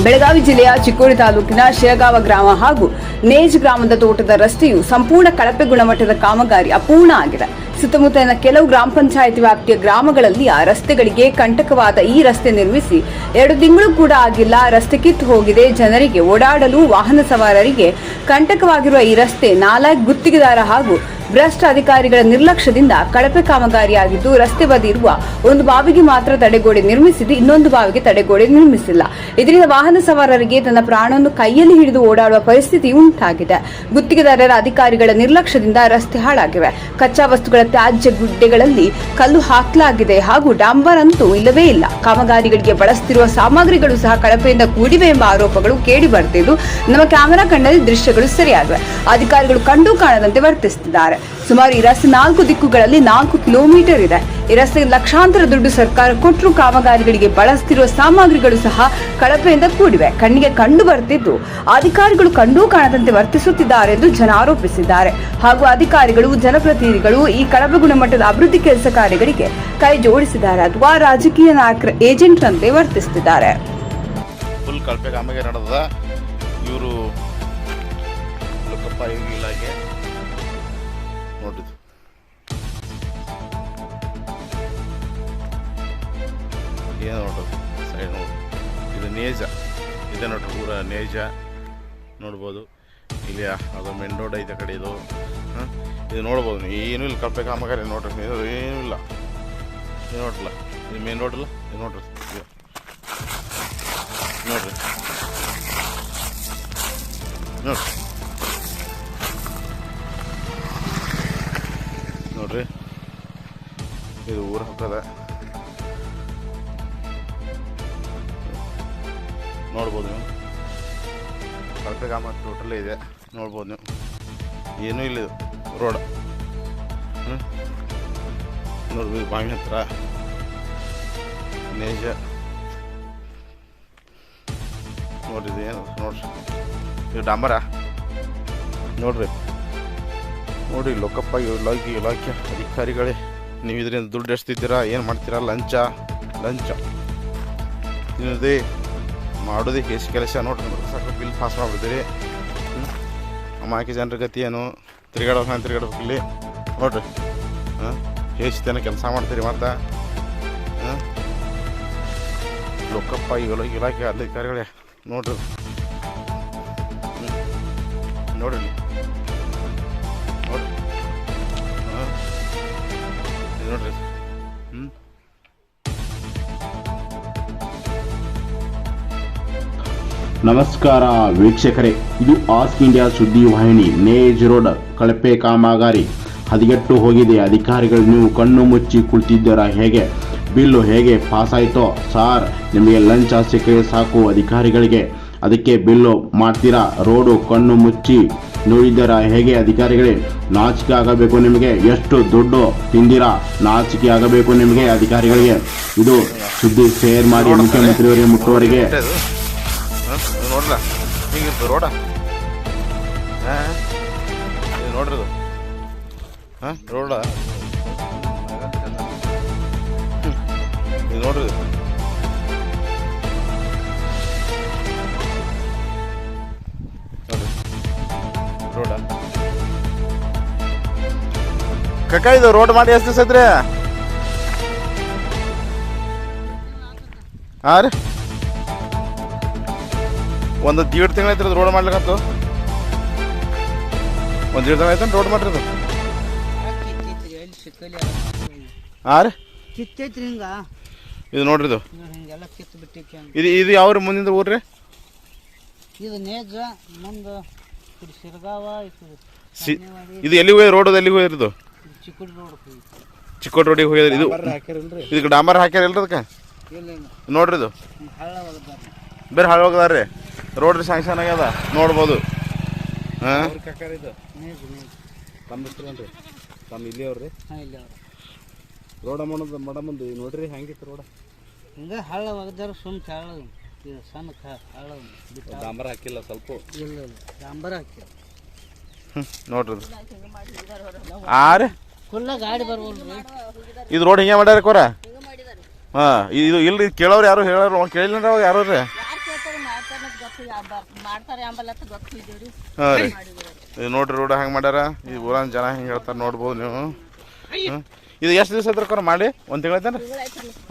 ಬೆಳಗಾವಿ ಜಿಲ್ಲೆಯ ಚಿಕ್ಕೋಡಿ ತಾಲೂಕಿನ ಶಿರಗಾವ ಗ್ರಾಮ ಹಾಗೂ ನೇಜ್ ಗ್ರಾಮದ ತೋಟದ ರಸ್ತೆಯು ಸಂಪೂರ್ಣ ಕಳಪೆ ಗುಣಮಟ್ಟದ ಕಾಮಗಾರಿ ಅಪೂರ್ಣ ಆಗಿದೆ. ಸುತ್ತಮುತ್ತಲಿನ ಕೆಲವು ಗ್ರಾಮ ಪಂಚಾಯಿತಿ ವ್ಯಾಪ್ತಿಯ ಗ್ರಾಮಗಳಲ್ಲಿ ಆ ರಸ್ತೆಗಳಿಗೆ ಕಂಟಕವಾದ ಈ ರಸ್ತೆ ನಿರ್ಮಿಸಿ 2 ತಿಂಗಳು ಕೂಡ ಆಗಿಲ್ಲ. ರಸ್ತೆ ಕಿತ್ತು ಹೋಗಿದೆ. ಜನರಿಗೆ ಓಡಾಡಲು ವಾಹನ ಸವಾರರಿಗೆ ಕಂಟಕವಾಗಿರುವ ಈ ರಸ್ತೆ 4 ಗುತ್ತಿಗೆದಾರ ಹಾಗೂ ಭ್ರಷ್ಟ ಅಧಿಕಾರಿಗಳ ನಿರ್ಲಕ್ಷ್ಯದಿಂದ ಕಳಪೆ ಕಾಮಗಾರಿಯಾಗಿದ್ದು, ರಸ್ತೆ ಬದಿ ಇರುವ ಒಂದು ಬಾವಿಗೆ ಮಾತ್ರ ತಡೆಗೋಡೆ ನಿರ್ಮಿಸಿದ್ದು, ಇನ್ನೊಂದು ಬಾವಿಗೆ ತಡೆಗೋಡೆ ನಿರ್ಮಿಸಿಲ್ಲ. ಇದರಿಂದ ವಾಹನ ಸವಾರರಿಗೆ ತನ್ನ ಪ್ರಾಣವನ್ನು ಕೈಯಲ್ಲಿ ಹಿಡಿದು ಓಡಾಡುವ ಪರಿಸ್ಥಿತಿ ಉಂಟಾಗಿದೆ. ಗುತ್ತಿಗೆದಾರರ ಅಧಿಕಾರಿಗಳ ನಿರ್ಲಕ್ಷ್ಯದಿಂದ ರಸ್ತೆ ಹಾಳಾಗಿವೆ. ಕಚ್ಚಾ ವಸ್ತುಗಳ ತ್ಯಾಜ್ಯ ಗುಡ್ಡೆಗಳಲ್ಲಿ ಕಲ್ಲು ಹಾಕಲಾಗಿದೆ ಹಾಗೂ ಡಾಂಬರ್ ಅಂತೂ ಇಲ್ಲವೇ ಇಲ್ಲ. ಕಾಮಗಾರಿಗಳಿಗೆ ಬಳಸುತ್ತಿರುವ ಸಾಮಗ್ರಿಗಳು ಸಹ ಕಳಪೆಯಿಂದ ಕೂಡಿವೆ ಎಂಬ ಆರೋಪಗಳು ಕೇಳಿ ಬರ್ತಿದ್ದು, ನಮ್ಮ ಕ್ಯಾಮೆರಾ ಕಣ್ಣಲ್ಲಿ ದೃಶ್ಯಗಳು ಸರಿಯಾಗಿವೆ. ಅಧಿಕಾರಿಗಳು ಕಂಡು ಕಾಣದಂತೆ ವರ್ತಿಸುತ್ತಿದ್ದಾರೆ. ಸುಮಾರು ಈ ರಸ್ತೆ 4 ದಿಕ್ಕುಗಳಲ್ಲಿ 4 ಕಿಲೋಮೀಟರ್ ಇದೆ. ಈ ರಸ್ತೆಗೆ ಲಕ್ಷಾಂತರ ದುಡ್ಡು ಸರ್ಕಾರ ಕೊಟ್ಟರು ಕಾಮಗಾರಿಗಳಿಗೆ ಬಳಸುತ್ತಿರುವ ಸಾಮಗ್ರಿಗಳು ಸಹ ಕಳಪೆಯಿಂದ ಕೂಡಿವೆ. ಕಣ್ಣಿಗೆ ಕಂಡು ಬರ್ತಿದ್ದು, ಅಧಿಕಾರಿಗಳು ಕಂಡು ಕಾಣದಂತೆ ವರ್ತಿಸುತ್ತಿದ್ದಾರೆ ಎಂದು ಜನ ಆರೋಪಿಸಿದ್ದಾರೆ. ಹಾಗೂ ಅಧಿಕಾರಿಗಳು ಜನಪ್ರತಿನಿಧಿಗಳು ಈ ಕಳಪೆ ಗುಣಮಟ್ಟದ ಅಭಿವೃದ್ಧಿ ಕೆಲಸ ಕಾರ್ಯಗಳಿಗೆ ಕೈ ಜೋಡಿಸಿದ್ದಾರೆ ಅಥವಾ ರಾಜಕೀಯ ನಾಯಕರ ಏಜೆಂಟ್ರಂತೆ ವರ್ತಿಸುತ್ತಿದ್ದಾರೆ. ಫುಲ್ ಕಳಪೆ ಕಾಮಗಾರಿ ನಡೆದ. ಇವರು ಲೋಕಪ್ಪ ಇಲಾಖೆ ನೋಡಿದ್ದು ಏನು ನೋಡೋದು ಸೈಡ್ ನೋಡಿ, ಇದು ನೇಜ ಇದೆ ನೋಡ್ರಿ, ಪೂರ ನೇಜ ನೋಡ್ಬೋದು. ಇಲ್ಲಿ ಅದು ಮೇನ್ ರೋಡ್ ಐತೆ ಕಡೆ ಇದು ಇದು ನೋಡ್ಬೋದು. ಏನೂ ಇಲ್ಲ, ಕಳಪೆ ಕಾಮಗಾರಿ ನೋಡ್ರಿ, ಏನೂ ಇಲ್ಲ. ಇದು ನೋಡ್ರಲ್ಲ, ಇದು ಮೇನ್ ರೋಡ್ ಇಲ್ಲ, ಇದು ನೋಡ್ರಿ ನೋಡ್ರಿ ನೋಡ್ರಿ ನೋಡ್ರಿ ಇದು ಊರು ಹಕ್ಕದ ನೋಡ್ಬೋದು ನೀವು. ಕಳಪೆ ಕಾಮ ಟೋಟಲ್ ಇದೆ ನೋಡ್ಬೋದು ನೀವು. ಏನೂ ಇಲ್ಲ, ಇದು ರೋಡ್ ನೋಡ್ಬೋದು. ಬಾವಿ ಹತ್ರ ನೇಜ ನೋಡ್ರಿ, ಇದು ಏನು ನೋಡ್ರಿ, ಇದು ಡಾಂಬರ ನೋಡ್ರಿ. ನೋಡಿ ಲೋಕಪ್ಪ ಇಲಾಖೆ ಅಧಿಕಾರಿಗಳೇ, ನೀವು ಇದರಿಂದ ದುಡ್ಡು ಎಷ್ಟಿದ್ದೀರಾ, ಏನು ಮಾಡ್ತೀರಾ? ಲಂಚ ತಿನ್ನೋದೇ ಮಾಡೋದೇ ಎಷ್ಟು ಕೆಲಸ ನೋಡ್ರಿ. ಸಾಕು ಬಿಲ್ ಪಾಸ್ ಮಾಡಿಬಿಡ್ತೀರಿ. ಅಮಾಯಕ ಜನರ ಗತಿ ಏನು? ತಿರುಗಾಡೋಕೆ ಇಲ್ಲಿ ನೋಡ್ರಿ. ಎಷ್ಟು ಜನ ಕೆಲಸ ಮಾಡ್ತೀರಿ ಮತ್ತು ಲೋಕಪ್ಪ ಇಲಾಖೆ ಅಧಿಕಾರಿಗಳೇ ನೋಡ್ರಿ ನೋಡ್ರಿ ನೋಡ್ರಿ. ನಮಸ್ಕಾರ ವೀಕ್ಷಕರೇ, ಇದು ಆಸ್ಕ್ ಇಂಡಿಯಾ ಸುದ್ದಿ ವಾಹಿನಿ. ನೇಜ್ ರೋಡ್ ಕಳಪೆ ಕಾಮಗಾರಿ ಹದಗೆಟ್ಟು ಹೋಗಿದೆ. ಅಧಿಕಾರಿಗಳು ನೀವು ಕಣ್ಣು ಮುಚ್ಚಿ ಕುಳಿತಿದ್ದೀರಾ? ಹೇಗೆ ಬಿಲ್ಲು ಹೇಗೆ ಪಾಸ್ ಆಯಿತೋ ಸಾರ್? ನಿಮಗೆ ಲಂಚ ಸಿಕ್ಕರೆ ಸಾಕು ಅಧಿಕಾರಿಗಳಿಗೆ, ಅದಕ್ಕೆ ಬಿಲ್ಲು ಮಾಡ್ತೀರಾ? ರೋಡು ಕಣ್ಣು ಮುಚ್ಚಿ ನೋಡಿದ್ದೀರಾ ಹೇಗೆ? ಅಧಿಕಾರಿಗಳೇ, ನಾಚಿಕೆ ಆಗಬೇಕು ನಿಮಗೆ. ಎಷ್ಟು ದುಡ್ಡು ತಿಂದಿರಾ? ನಾಚಿಕೆ ಆಗಬೇಕು ನಿಮಗೆ ಅಧಿಕಾರಿಗಳಿಗೆ. ಇದು ಸುದ್ದಿ ಶೇರ್ ಮಾಡಿ ಮುಖ್ಯಮಂತ್ರಿಯವರಿಗೆ ಮುಟ್ಟುವವರಿಗೆ. ನೋಡ್ರಲ್ಲ ಹಿಂಗಿರ್ತದೆ ರೋಡ ನೋಡ್ರಿ, ರೋಡ ಇದು ನೋಡ್ರಿ. ರೋಡ ಕಕ್ಕ ಇದು ರೋಡ್ ಮಾಡಿ ಎಷ್ಟು ದಿವಸ ಐತ್ರಿ? ಹಾಂ ರೀ, ಒಂದು 1.5 ತಿಂಗಳು ಐತ್ರಿ ರೋಡ್ ಮಾಡ್ಲಿಕ್ಕಂತು. 1.5 ತಿಂಗಳು ಆಯ್ತು ರೋಡ್ ಮಾಡ್ರಿ. ಹಾಂ ರೀ, ಇದು ನೋಡ್ರಿ, ಇದು ಯಾವ್ರಿ ಮುಂದಿನ ಊರ್ರಿ? ಇದು ನೇಜ ಮುಂದೆ ಇದು ಎಲ್ಲಿ ಹೋಗಿ ರೋಡ್ ಎಲ್ಲಿ ಹೋಗಿರೋದು? ಚಿಕ್ಕೋಡಿ ರೋಡಿಗೆ ಹೋಗಿದ್ರಿ. ಇದಕ್ಕೆ ಡಾಂಬರ್ ಹಾಕ್ಯಾರಿಲ್ರಿ ಅದಕ್ಕೆ ನೋಡ್ರಿ. ಇದು ಬೇರೆ ಹಾಳು ಹೋಗದಾರ್ರಿ, ರೋಡ್ ಸ್ಯಾಂಕ್ಷನ್ ಆಗ್ಯದ ನೋಡ್ಬೋದು. ಹಾಂ ತಮ್ಮ ಇಲ್ಲಿ ಅವ್ರಿ ರೋಡ ಮಾಡಮಂದು ನೋಡ್ರಿ ಹೆಂಗಿತ್ತು ರೋಡ? ಹಿಂಗೆ ಹಳ್ಳ ಒಗದಾರ ಸುಮ್ ಹಳ್ಳ ಸಣ್ಣ ಹಳ್ಳ ಡಾಂಬರ್ ಹಾಕಿಲ್ಲ ಸ್ವಲ್ಪ? ಇಲ್ಲ ಡಾಂಬರ್ ಹಾಕಿಲ್ಲ ನೋಡ್ರಿ. ಹಾಂ ರೀ, ಫುಲ್ಲ ಗಾಡಿ ಬರ್ಬೋಲ್ರಿ. ಇದು ರೋಡ್ ಹಿಂಗೆ ಮಾಡ್ಯಾರ ಕೋರ? ಹಾಂ, ಇದು ಇಲ್ರಿ ಕೇಳೋರು ಯಾರು ಹೇಳೋರು ಕೇಳಿಲ್ಲ ಯಾರು ರೀ? ಮಾಡ್ತಾರೆ ಅಂಬಲ್ಲತ್ತ ಗೊತ್ತಿದ್ದೀವ್ರಿ ಹಾಂ ರೀ ಇದು ನೋಡ್ರಿ ರೋಡ್ ಹೆಂಗೆ ಮಾಡ್ಯಾರ ಈ ಊರನ್ ಜನ ಹೆಂಗೆ ಹೇಳ್ತಾರೆ ನೋಡ್ಬೋದು ನೀವು. ಇದು ಎಷ್ಟು ದಿವಸ ಐತ್ರ ಮಾಡಿ? ಒಂದು ತಿಂಗಳು ಐತೇನ್ರಿ?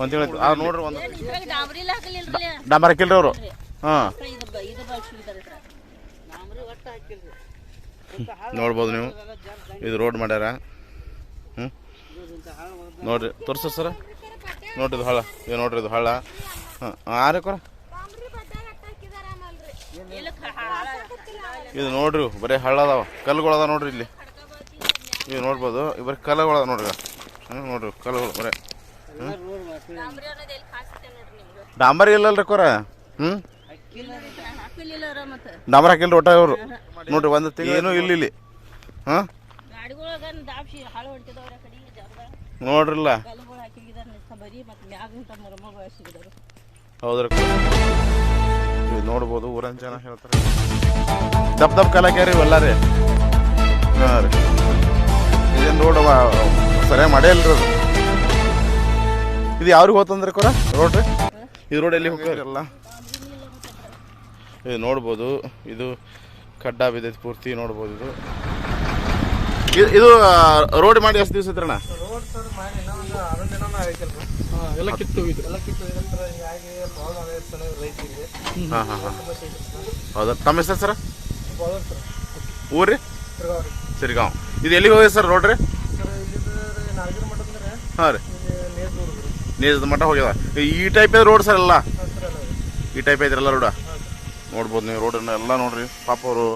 ಒಂದು ತಿಂಗಳು ಐತೆ. ನೋಡ್ರಿ ಒಂದು ಇದ್ರಾಗ ಡಾಂಬರಿ ಇಲ್ಲ ಹಾಕಲಿಲ್ರಿ ಡಾಂಬರ್ ಹಾಕಿಲ್ರಿ ಅವರು. ಹಾಂ ಇದು ಬಳಸಿದ್ದಾರೆ ಡಾಂಬ್ರಿ ಒಟ್ಟ ಹಾಕಿಲ್ರಿ ನೋಡ್ಬೋದು ನೀವು ಇದು ರೋಡ್ ಮಾಡ್ಯಾರ. ನೋಡ್ರಿ ತೋರಿಸ ಸರ ನೋಡ್ರಿ ಇದು ಹಳ್ಳ. ಇದು ನೋಡ್ರಿ ಇದು ಹಳ್ಳ. ಹಾಂ ಆರಕ್ಕೋರ ಇದು ನೋಡ್ರಿ ಬರೀ ಹಳ್ಳ ಅದಾವ, ಕಲ್ಲುಗಳು ಅದಾವ ನೋಡ್ರಿ ಇಲ್ಲಿ. ಇದು ನೋಡ್ಬೋದು ಬರೀ ಕಲ್ಲುಗಳು ಅದಾವ ನೋಡ್ರಿ. ನೋಡ್ರಿ ಕಲ್ಲುಗಳು ಬರೀ. ಡಾಂಬರ್ ಇಲ್ಲಲ್ರಿ ಕೋರ. ಡಾಂಬರ್ ಹಾಕಿಲ್ರಿ ಒಟ್ಟ ಇವರು. ನೋಡ್ರಿ ಒಂದು ತಿಂಗಳು ಏನೂ ಇಲ್ಲಿ. ಹಾಂ ನೋಡ್ರಿಲ್ಲ ಹೌದ್ರಿ. ಇದು ನೋಡ್ಬೋದು ಊರನ್ ಜನ ಹೇಳ್ತಾರೆ ದಪ್ಪ ಕಲಾಕ್ಯಾರಿ ಇವೆಲ್ಲ ರೀ. ಹಾಂ ರೀ ಇದೇನು ರೋಡ್ ಸರಿಯಾಗಿ ಮಾಡೇ ಇಲ್ರಿ ಅದು. ಇದು ಯಾವ್ರಿಗೆ ಹೋತಂದ್ರಿ ಕೊರ ರೋಡ್ ರೀ? ಇದು ರೋಡ್ ಎಲ್ಲಿ ಹೋಗ್ಯಾರಲ್ಲ ಇದು ನೋಡ್ಬೋದು. ಇದು ಖಡ್ಡ ಬಿದ್ದೈತಿ ಪೂರ್ತಿ ನೋಡ್ಬೋದು. ಇದು ರೋಡ್ ಮಾಡಿ ಎಷ್ಟು ದಿವಸ ಐತ್ರಣ್ಣ? ರೋಡ್ ಸರ್ ಮಾಡಿ ಇನ್ನೊಂದು 6 ದಿನ ಆಗೈತಲ್ರಿ. ಎಲ್ಲ ಕಿತ್ತು ಹೀಗಾಗಿ ಪ್ರಾಬ್ಲಮ್ ಆಗೈತೆ ರೈತರಿಗೆ. ಹಾಂ ಹಾಂ ಹಾಂ ಹೌದಾ. ತಮ್ಮ ಹೆಸರು ಸರ್? ಸರ್ ಊರು ರೀ? ತಿರ್ಗಾವ್ರಿ ಸಿರಿಗಾಂವ್. ಇದು ಎಲ್ಲಿಗೆ ಹೋಗಿದೆ ಸರ್ ರೋಡ್ ರೀ? ಸರ್ ಇಲ್ಲಿಂದ ನಾಲ್ಗಿನ ಮಠ ಅಂದ್ರೆ ಹಾಂ ರೀ ನೇಜೂರು ರೀ. ನೇಜದ ಮಠ ಹೋಗ್ಯದ. ಈ ಟೈಪ್ ಇದೆ ರೋಡ್ ಸರ್ ಎಲ್ಲ? ಸರ್ ಅಲ್ಲ ಈ ಟೈಪ್ ಐತ್ರಲ್ಲ ರೋಡ ನೋಡ್ಬೋದು ನೀವು. ರೋಡನ್ನ ಎಲ್ಲ ನೋಡ್ರಿ ಪಾಪ ಅವರು